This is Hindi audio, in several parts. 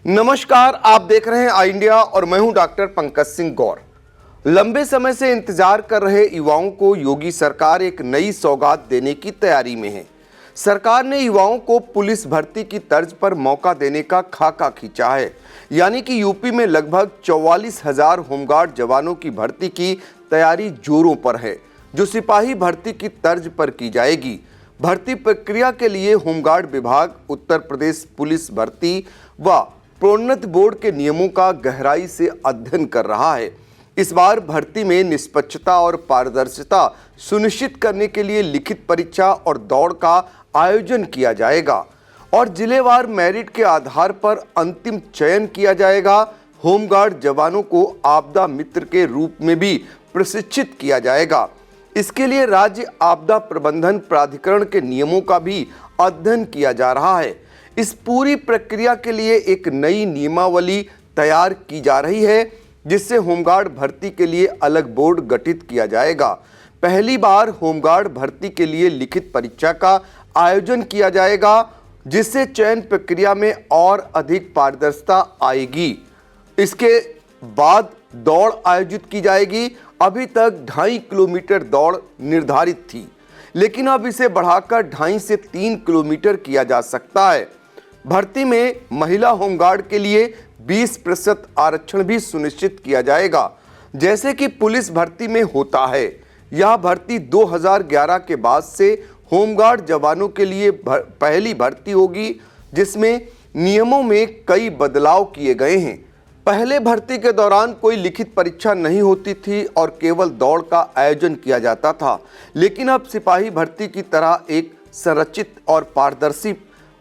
नमस्कार, आप देख रहे हैं आई इंडिया और मैं हूं डॉक्टर पंकज सिंह गौर। लंबे समय से इंतजार कर रहे युवाओं को योगी सरकार एक नई सौगात देने की तैयारी में है। सरकार ने युवाओं को पुलिस भर्ती की तर्ज पर मौका देने का खाका खींचा है। यानी कि यूपी में लगभग 44,000 होमगार्ड जवानों की भर्ती की तैयारी जोरों पर है, जो सिपाही भर्ती की तर्ज पर की जाएगी। भर्ती प्रक्रिया के लिए होमगार्ड विभाग उत्तर प्रदेश पुलिस भर्ती व प्रोन्नति बोर्ड के नियमों का गहराई से अध्ययन कर रहा है। इस बार भर्ती में निष्पक्षता और पारदर्शिता सुनिश्चित करने के लिए लिखित परीक्षा और दौड़ का आयोजन किया जाएगा और जिलेवार मेरिट के आधार पर अंतिम चयन किया जाएगा। होमगार्ड जवानों को आपदा मित्र के रूप में भी प्रशिक्षित किया जाएगा। इसके लिए राज्य आपदा प्रबंधन प्राधिकरण के नियमों का भी अध्ययन किया जा रहा है। इस पूरी प्रक्रिया के लिए एक नई नियमावली तैयार की जा रही है, जिससे होमगार्ड भर्ती के लिए अलग बोर्ड गठित किया जाएगा। पहली बार होमगार्ड भर्ती के लिए लिखित परीक्षा का आयोजन किया जाएगा, जिससे चयन प्रक्रिया में और अधिक पारदर्शिता आएगी। इसके बाद दौड़ आयोजित की जाएगी। अभी तक 2.5 किलोमीटर दौड़ निर्धारित थी, लेकिन अब इसे बढ़ाकर 2.5 से 3 किलोमीटर किया जा सकता है। भर्ती में महिला होमगार्ड के लिए 20% आरक्षण भी सुनिश्चित किया जाएगा, जैसे कि पुलिस भर्ती में होता है। यह भर्ती 2011 के बाद से होमगार्ड जवानों के लिए पहली भर्ती होगी, जिसमें नियमों में कई बदलाव किए गए हैं। पहले भर्ती के दौरान कोई लिखित परीक्षा नहीं होती थी और केवल दौड़ का आयोजन किया जाता था, लेकिन अब सिपाही भर्ती की तरह एक संरचित और पारदर्शी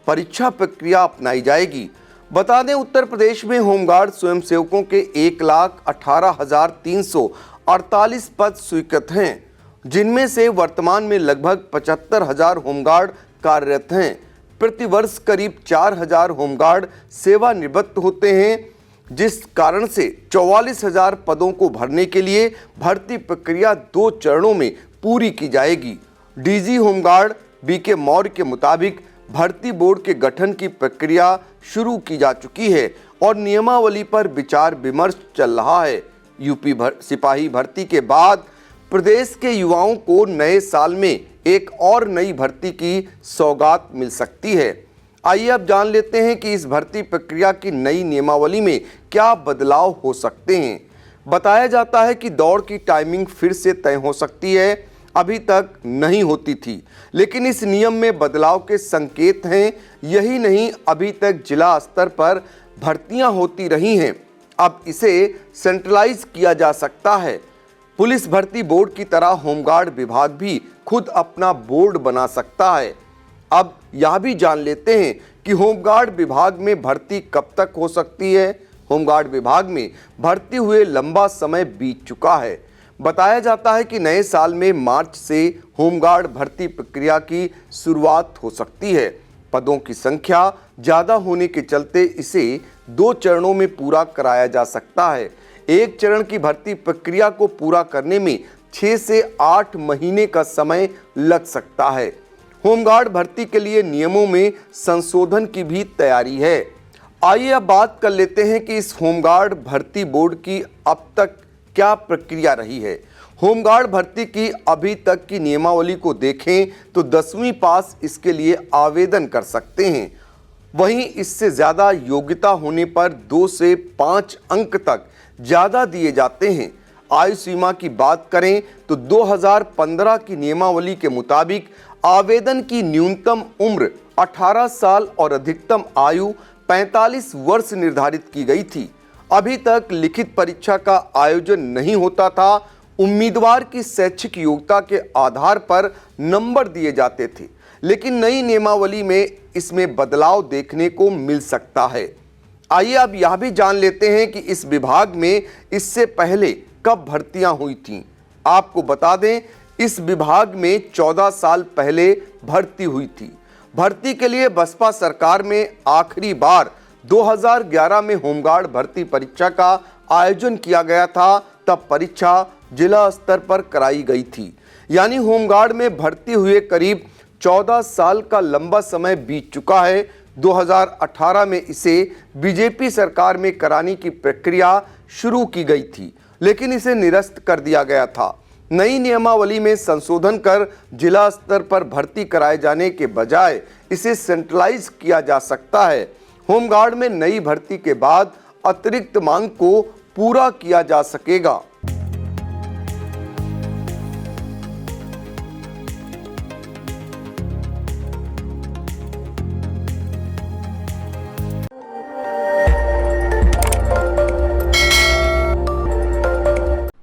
परीक्षा प्रक्रिया अपनाई जाएगी। बता दें, उत्तर प्रदेश में होमगार्ड स्वयंसेवकों के 1,18,348 पद स्वीकृत हैं, जिनमें से वर्तमान में लगभग 75,000 होमगार्ड कार्यरत हैं। प्रतिवर्ष करीब 4,000 होमगार्ड सेवानिवृत्त होते हैं, जिस कारण से 44,000 पदों को भरने के लिए भर्ती प्रक्रिया 2 चरणों में पूरी की जाएगी। डीजी होमगार्ड बीके मौर्य के मुताबिक भर्ती बोर्ड के गठन की प्रक्रिया शुरू की जा चुकी है और नियमावली पर विचार विमर्श चल रहा है। यूपी सिपाही भर्ती के बाद प्रदेश के युवाओं को नए साल में एक और नई भर्ती की सौगात मिल सकती है। आइए अब जान लेते हैं कि इस भर्ती प्रक्रिया की नई नियमावली में क्या बदलाव हो सकते हैं। बताया जाता है कि दौड़ की टाइमिंग फिर से तय हो सकती है, अभी तक नहीं होती थी, लेकिन इस नियम में बदलाव के संकेत हैं। यही नहीं, अभी तक जिला स्तर पर भर्तियां होती रही हैं, अब इसे सेंट्रलाइज किया जा सकता है। पुलिस भर्ती बोर्ड की तरह होमगार्ड विभाग भी खुद अपना बोर्ड बना सकता है। अब यह भी जान लेते हैं कि होमगार्ड विभाग में भर्ती कब तक हो सकती है। होमगार्ड विभाग में भर्ती हुए लंबा समय बीत चुका है। बताया जाता है कि नए साल में मार्च से होमगार्ड भर्ती प्रक्रिया की शुरुआत हो सकती है। पदों की संख्या ज़्यादा होने के चलते इसे 2 चरणों में पूरा कराया जा सकता है। एक चरण की भर्ती प्रक्रिया को पूरा करने में 6 से 8 महीने का समय लग सकता है। होमगार्ड भर्ती के लिए नियमों में संशोधन की भी तैयारी है। आइए अब बात कर लेते हैं कि इस होमगार्ड भर्ती बोर्ड की अब तक क्या प्रक्रिया रही है। होमगार्ड भर्ती की अभी तक की नियमावली को देखें तो 10वीं पास इसके लिए आवेदन कर सकते हैं। वहीं इससे ज़्यादा योग्यता होने पर 2 से 5 अंक तक ज़्यादा दिए जाते हैं। आयु सीमा की बात करें तो 2015 की नियमावली के मुताबिक आवेदन की न्यूनतम उम्र 18 साल और अधिकतम आयु 45 वर्ष निर्धारित की गई थी। अभी तक लिखित परीक्षा का आयोजन नहीं होता था। उम्मीदवार की शैक्षिक योग्यता के आधार पर नंबर दिए जाते थे, लेकिन नई नियमावली में इसमें बदलाव देखने को मिल सकता है। आइए अब यह भी जान लेते हैं कि इस विभाग में इससे पहले कब भर्तियां हुई थीं। आपको बता दें, इस विभाग में 14 साल पहले भर्ती हुई थी। भर्ती के लिए बसपा सरकार में आखिरी बार 2011 में होमगार्ड भर्ती परीक्षा का आयोजन किया गया था। तब परीक्षा जिला स्तर पर कराई गई थी। यानी होमगार्ड में भर्ती हुए करीब 14 साल का लंबा समय बीत चुका है। 2018 में इसे बीजेपी सरकार में कराने की प्रक्रिया शुरू की गई थी, लेकिन इसे निरस्त कर दिया गया था। नई नियमावली में संशोधन कर जिला स्तर पर भर्ती कराए जाने के बजाय इसे सेंट्रलाइज किया जा सकता है। होमगार्ड में नई भर्ती के बाद अतिरिक्त मांग को पूरा किया जा सकेगा।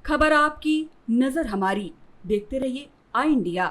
खबर आपकी, नजर हमारी। देखते रहिए आई इंडिया।